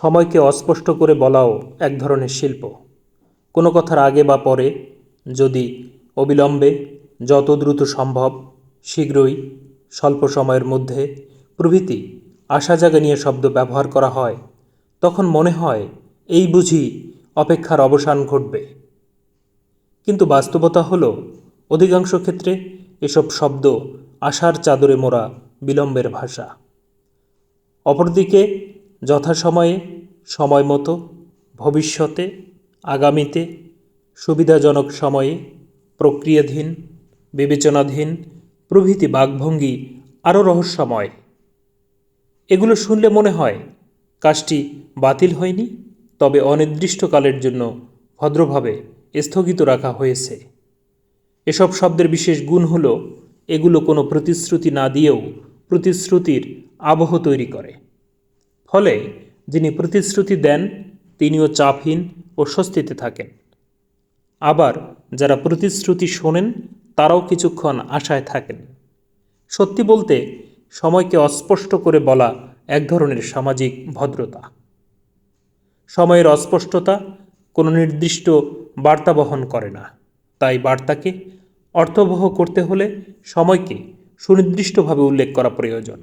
সময়কে অস্পষ্ট করে বলাও এক ধরনের শিল্প। কোনো কথার আগে বা পরে, যদি অবিলম্বে, যত দ্রুত সম্ভব, শীঘ্রই, স্বল্প সময়ের মধ্যে প্রভৃতি আশা জাগানিয়া শব্দ ব্যবহার করা হয়, তখন মনে হয় এই বুঝি অপেক্ষার অবসান ঘটবে। কিন্তু বাস্তবতা হলো, অধিকাংশ ক্ষেত্রে এসব শব্দ আশার চাদরে মোড়া বিলম্বের ভাষা। অপরদিকে যথাসময়ে, সময় মতো, ভবিষ্যতে, আগামীতে, সুবিধাজনক সময়ে, প্রক্রিয়াধীন, বিবেচনাধীন প্রভৃতি বাকভঙ্গি আরও রহস্যময়। এগুলো শুনলে মনে হয় কাজটি বাতিল হয়নি, তবে অনির্দিষ্টকালের জন্য ভদ্রভাবে স্থগিত রাখা হয়েছে। এসব শব্দের বিশেষ গুণ হল, এগুলো কোনো প্রতিশ্রুতি না দিয়েও প্রতিশ্রুতির আবহ তৈরি করে। ফলে যিনি প্রতিশ্রুতি দেন তিনিও চাপহীন ও স্বস্তিতে থাকেন। আবার যারা প্রতিশ্রুতি শোনেন তারাও কিছুক্ষণ আশায় থাকেন। সত্যি বলতে, সময়কে অস্পষ্ট করে বলা এক ধরনের সামাজিক ভদ্রতা। সময়ের অস্পষ্টতা কোনো নির্দিষ্ট বার্তা বহন করে না, তাই বার্তাকে অর্থবহ করতে হলে সময়কে সুনির্দিষ্টভাবে উল্লেখ করা প্রয়োজন।